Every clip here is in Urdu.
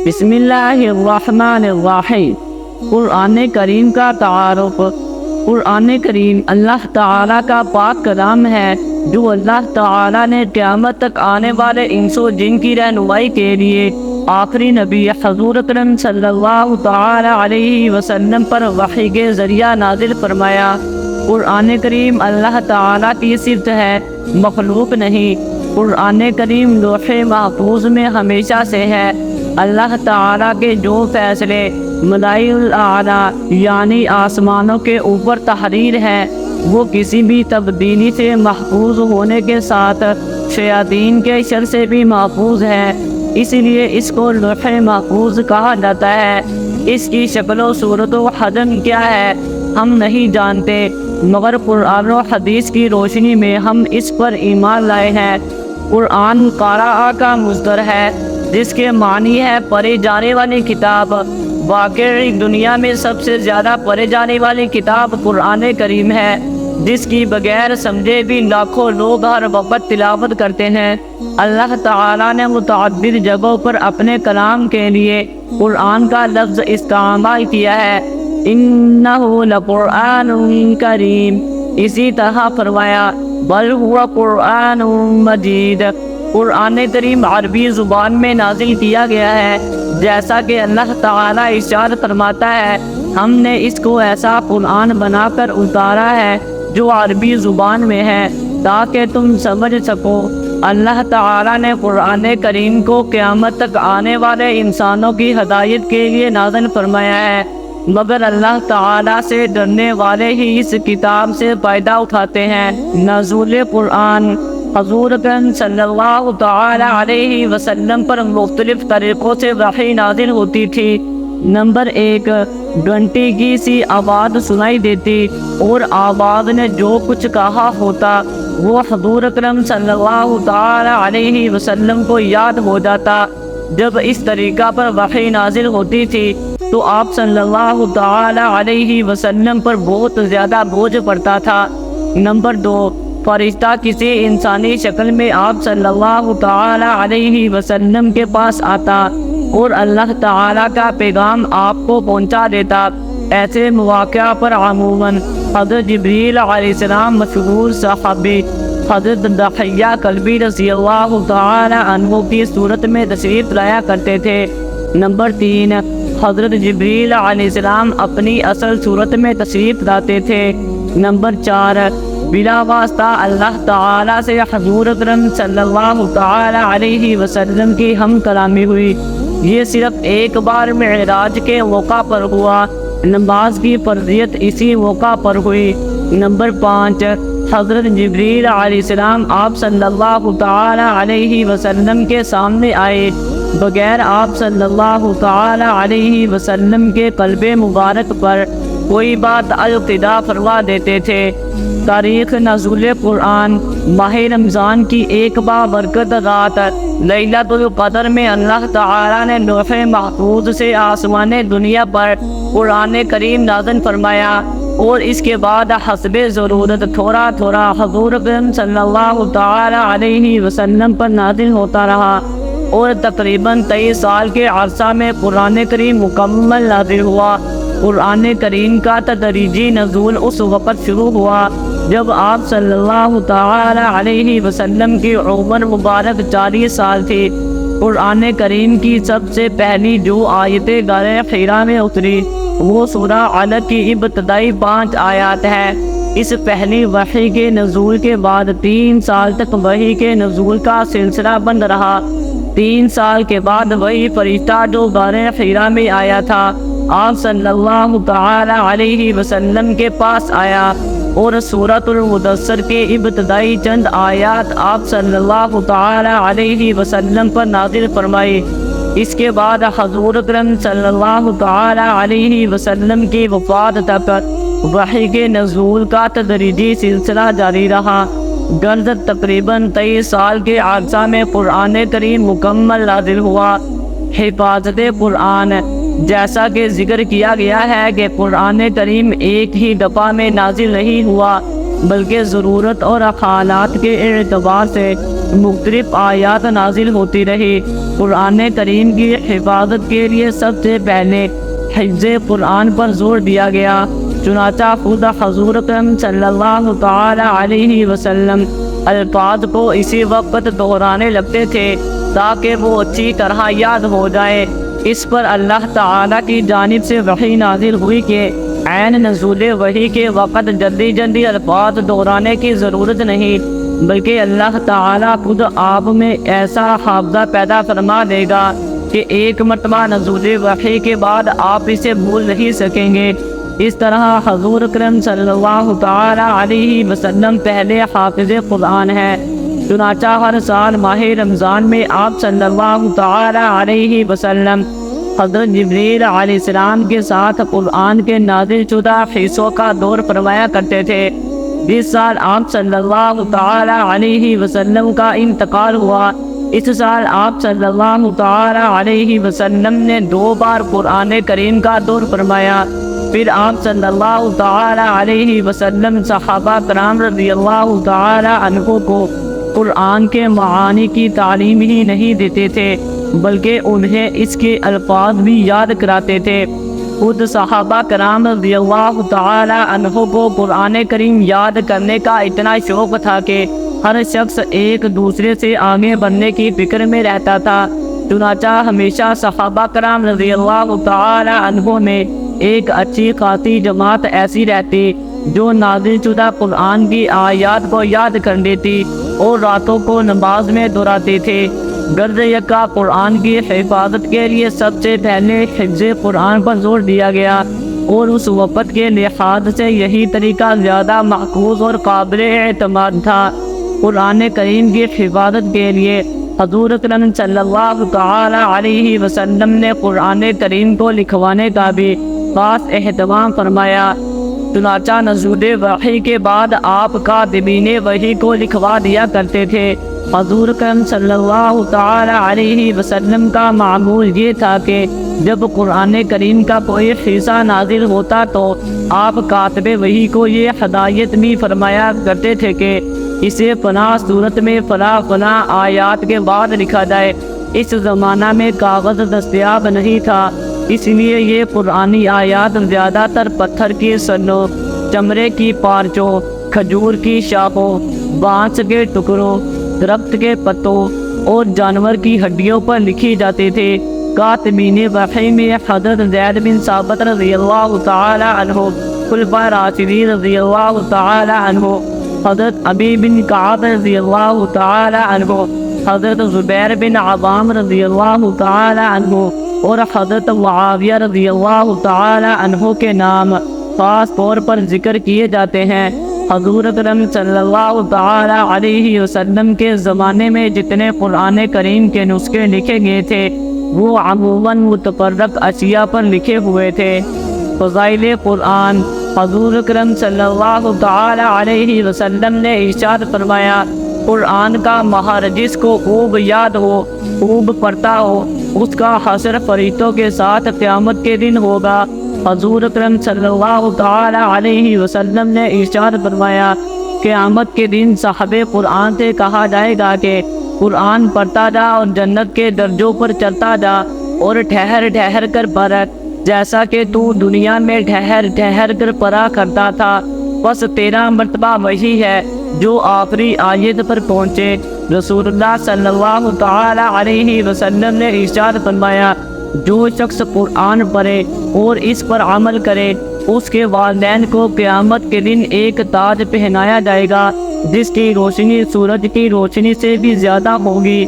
بسم اللہ الرحمن الرحیم۔ قرآن کریم کا تعارف۔ قرآن کریم اللہ تعالیٰ کا پاک کلام ہے جو اللہ تعالیٰ نے قیامت تک آنے والے انس و جن کی رہنمائی کے لیے آخری نبی حضور اکرم صلی اللہ تعالیٰ علیہ وسلم پر وحی کے ذریعہ نازل فرمایا۔ قرآن کریم اللہ تعالیٰ کی صفت ہے، مخلوق نہیں۔ قرآن کریم لوح محفوظ میں ہمیشہ سے ہے۔ اللہ تعالیٰ کے جو فیصلے ملائی الاعلیٰ یعنی آسمانوں کے اوپر تحریر ہے، وہ کسی بھی تبدیلی سے محفوظ ہونے کے ساتھ شیاطین کے شر سے بھی محفوظ ہے، اس لیے اس کو لوح محفوظ کہا جاتا ہے۔ اس کی شکل و صورت و حجم کیا ہے ہم نہیں جانتے، مگر قرآن و حدیث کی روشنی میں ہم اس پر ایمان لائے ہیں۔ قرآن قراء کا مصدر ہے جس کے معنی ہے پڑھی جانے والی کتاب۔ واقعی دنیا میں سب سے زیادہ پڑھی جانے والی کتاب قرآن کریم ہے، جس کی بغیر سمجھے بھی لاکھوں لوگ ہر وقت تلاوت کرتے ہیں۔ اللہ تعالیٰ نے متعدد جگہوں پر اپنے کلام کے لیے قرآن کا لفظ استعمال کیا ہے، انہ لقرآن کریم۔ اسی طرح فرمایا بل ہوا قرآن مجید۔ قرآن کریم عربی زبان میں نازل کیا گیا ہے، جیسا کہ اللہ تعالیٰ ارشاد فرماتا ہے، ہم نے اس کو ایسا قرآن بنا کر اتارا ہے جو عربی زبان میں ہے تاکہ تم سمجھ سکو۔ اللہ تعالیٰ نے قرآن کریم کو قیامت تک آنے والے انسانوں کی ہدایت کے لیے نازل فرمایا ہے، مگر اللہ تعالیٰ سے ڈرنے والے ہی اس کتاب سے فائدہ اٹھاتے ہیں۔ نزول قرآن۔ حضور اکرم صلی اللہ تعالیٰ علیہ وسلم پر مختلف طریقوں سے وحی نازل ہوتی تھی۔ نمبر 1، گھنٹی کی سی آواز سنائی دیتی اور آواز نے جو کچھ کہا ہوتا وہ حضور اکرم صلی اللہ تعالیٰ علیہ وسلم کو یاد ہو جاتا۔ جب اس طریقہ پر وحی نازل ہوتی تھی تو آپ صلی اللہ تعالیٰ علیہ وسلم پر بہت زیادہ بوجھ پڑتا تھا۔ نمبر 2، فرشتہ کسی انسانی شکل میں آپ صلی اللہ تعالیٰ علیہ وسلم کے پاس آتا اور اللہ تعالیٰ کا پیغام آپ کو پہنچا دیتا۔ ایسے مواقع پر عموماً حضرت جبریل علیہ السلام مشہور صحابی حضرت دحیہ کلبی رضی اللہ تعالیٰ عنہ کی صورت میں تشریف لایا کرتے تھے۔ نمبر 3، حضرت جبریل علیہ السلام اپنی اصل صورت میں تشریف لاتے تھے۔ نمبر 4، بلا واسطہ اللہ تعالیٰ سے حضور اکرم صلی اللہ تعالیٰ علیہ وسلم کی ہم کلامی ہوئی۔ یہ صرف ایک بار معراج کے موقع پر ہوا، نماز کی فرضیت اسی موقع پر ہوئی۔ نمبر 5، حضرت جبریل علیہ السلام آپ صلی اللہ تعالیٰ علیہ وسلم کے سامنے آئے بغیر آپ صلی اللہ تعالیٰ علیہ وسلم کے قلب مبارک پر کوئی بات القضا فرما دیتے تھے۔ تاریخ نزول قرآن۔ ماہ رمضان کی ایک بابرکت رات لیلۃ القدر میں اللہ تعالیٰ نے لوح محفوظ سے آسمان دنیا پر قرآن کریم نازل فرمایا اور اس کے بعد حسب ضرورت تھوڑا تھوڑا حضور اکرم صلی اللہ تعالیٰ علیہ وسلم پر نازل ہوتا رہا اور تقریباً 23 سال کے عرصہ میں قرآن کریم مکمل نازل ہوا۔ قرآن کریم کا تدریجی نزول اس وقت شروع ہوا جب آپ صلی اللہ تعالی علیہ وسلم کی عمر مبارک 40 سال تھی۔ قرآن کریم کی سب سے پہلی جو آیتیں غار حرا میں اتری وہ سورہ علق کی ابتدائی 5 آیات ہے۔ اس پہلی وحی کے نزول کے بعد 3 سال تک وحی کے نزول کا سلسلہ بند رہا۔ 3 سال کے بعد وہی فرشتہ جو غار حرا میں آیا تھا آپ صلی اللہ تعالی علیہ وسلم کے پاس آیا اور سورۃ المدثر کے ابتدائی چند آیات آپ صلی اللہ تعالی علیہ وسلم پر نازل فرمائی۔ اس کے بعد حضور اکرم صلی اللہ تعالی علیہ وسلم کی وفات تک وحی کے نزول کا تدریجی سلسلہ جاری رہا۔ گرد تقریباً 23 سال کے عرصہ میں قرآن کریم مکمل نازل ہوا۔ حفاظت قرآن۔ جیسا کہ ذکر کیا گیا ہے کہ قرآن کریم ایک ہی دفعہ میں نازل نہیں ہوا بلکہ ضرورت اور حالات کے اعتبار سے مختلف آیات نازل ہوتی رہی۔ قرآن کریم کی حفاظت کے لیے سب سے پہلے حفظ قرآن پر زور دیا گیا۔ چنانچہ خود حضور اکرم صلی اللہ تعالی علیہ وسلم الفاظ کو اسی وقت دہرانے لگتے تھے تاکہ وہ اچھی طرح یاد ہو جائے۔ اس پر اللہ تعالیٰ کی جانب سے وحی نازل ہوئی کہ عین نزول وحی کے وقت جلدی الفاظ دہرانے کی ضرورت نہیں، بلکہ اللہ تعالیٰ خود آپ میں ایسا حافظہ پیدا فرما دے گا کہ ایک مرتبہ نزول وحی کے بعد آپ اسے بھول نہیں سکیں گے۔ اس طرح حضور اکرم صلی اللہ تعالی علیہ وسلم پہلے حافظ قرآن ہے۔ چنانچہ ہر سال ماہ رمضان میں آپ صلی اللہ تعالی علیہ وسلم حضرت جبریل علیہ السلام کے ساتھ قرآن کے نازل شدہ حصوں کا دور فرمایا کرتے تھے۔ جس سال آپ صلی اللہ تعالی علیہ وسلم کا انتقال ہوا، اس سال آپ صلی اللہ تعالی علیہ وسلم نے 2 بار قرآن کریم کا دور فرمایا۔ پھر آپ صلی اللہ تعالی علیہ وسلم صحابہ کرام رضی اللہ تعالی عنہ کو قرآن کے معانی کی تعلیم ہی نہیں دیتے تھے، بلکہ انہیں اس کے الفاظ بھی یاد کراتے تھے۔ خود صحابہ کرام رضی اللہ تعالی عنہ کو قرآن کریم یاد کرنے کا اتنا شوق تھا کہ ہر شخص ایک دوسرے سے آگے بڑھنے کی فکر میں رہتا تھا۔ چنانچہ ہمیشہ صحابہ کرام رضی اللہ تعالی عنہ میں ایک اچھی خاصی جماعت ایسی رہتی جو نازل شدہ قرآن کی آیات کو یاد کر لیتی اور راتوں کو نماز میں دہراتے تھے۔ غرض یکا قرآن کی حفاظت کے لیے سب سے پہلے حفظ قرآن پر زور دیا گیا، اور اس وقت کے لحاظ سے یہی طریقہ زیادہ محفوظ اور قابل اعتماد تھا۔ قرآن کریم کی حفاظت کے لیے حضور اکرم صلی اللہ تعالی علیہ وسلم نے قرآن کریم کو لکھوانے کا بھی خاص اہتمام فرمایا۔ چنانچہ نزول وحی کے بعد آپ کاتبین وحی کو لکھوا دیا کرتے تھے۔ حضور اکرم صلی اللہ تعالی علیہ وسلم کا معمول یہ تھا کہ جب قرآن کریم کا کوئی حصہ نازل ہوتا تو آپ کاتب وحی کو یہ ہدایت بھی فرمایا کرتے تھے کہ اسے فلاں صورت میں فلاں آیات کے بعد لکھا جائے۔ اس زمانہ میں کاغذ دستیاب نہیں تھا، اس لیے یہ قرآنی آیات زیادہ تر پتھر کی سنوں، چمڑے کی پارچوں، کھجور کی شاخوں، بانس کے ٹکڑوں، درخت کے پتوں اور جانور کی ہڈیوں پر لکھی جاتی تھی۔ کاتبین وحی میں حضرت زید بن ثابت رضی اللہ تعالی عنہ، خلفائے راشدین رضی اللہ تعالی عنہ، حضرت ابی بن کعب رضی اللہ تعالی عنہ، حضرت زبیر بن عوام رضی اللہ تعالی عنہ اور حضرت معاویہ رضی اللہ تعالی عنہ کے نام خاص طور پر ذکر کیے جاتے ہیں۔ حضور اکرم صلی اللہ تعالی علیہ وسلم کے زمانے میں جتنے قرآن کریم کے نسخے لکھے گئے تھے وہ عموماً متفرق اشیاء پر لکھے ہوئے تھے۔ فضائل قرآن۔ حضور اکرم صلی اللہ تعالی علیہ وسلم نے ارشاد فرمایا، قرآن کا ماہر جس کو خوب یاد ہو، خوب پڑھتا ہو، اس کا حشر فرشتوں کے ساتھ قیامت کے دن ہوگا۔ حضور اکرم صلی اللہ تعالی علیہ وسلم نے ارشاد فرمایا، قیامت کے دن صاحب قرآن سے کہا جائے گا کہ قرآن پڑھتا جا اور جنت کے درجوں پر چلتا جا اور ٹھہر کر پڑھ، جیسا کہ تو دنیا میں ٹھہر کر پڑھا کرتا تھا۔ بس تیرا مرتبہ وہی ہے جو آخری آیت پر پہنچے۔ رسول اللہ صلی اللہ تعالی علیہ وسلم نے ارشاد فرمایا، جو شخص قرآن پڑھے اور اس پر عمل کرے اس کے والدین کو قیامت کے دن ایک تاج پہنایا جائے گا جس کی روشنی سورج کی روشنی سے بھی زیادہ ہوگی۔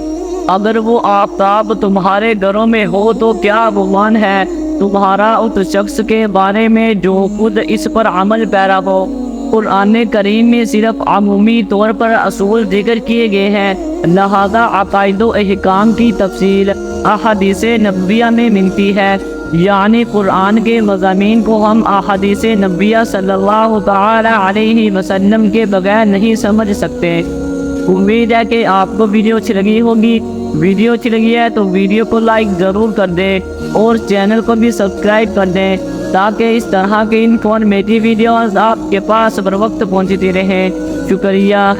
اگر وہ آفتاب تمہارے گھروں میں ہو تو کیا گمان ہے تمہارا اس شخص کے بارے میں جو خود اس پر عمل پیرا ہو۔ قرآن کریم میں صرف عمومی طور پر اصول ذکر کیے گئے ہیں، لہذا عقائد و احکام کی تفصیل احادیث نبویہ میں ملتی ہے، یعنی قرآن کے مضامین کو ہم احادیث نبویہ صلی اللہ تعالی علیہ وسلم کے بغیر نہیں سمجھ سکتے۔ امید ہے کہ آپ کو ویڈیو اچھی لگی ہوگی۔ ویڈیو اچھی لگی ہے تو ویڈیو کو لائک ضرور کر دیں اور چینل کو بھی سبسکرائب کر دیں تاکہ اس طرح کے انفارمیٹیو ویڈیوز آپ کے پاس بر وقت پہنچتی رہیں۔ شکریہ۔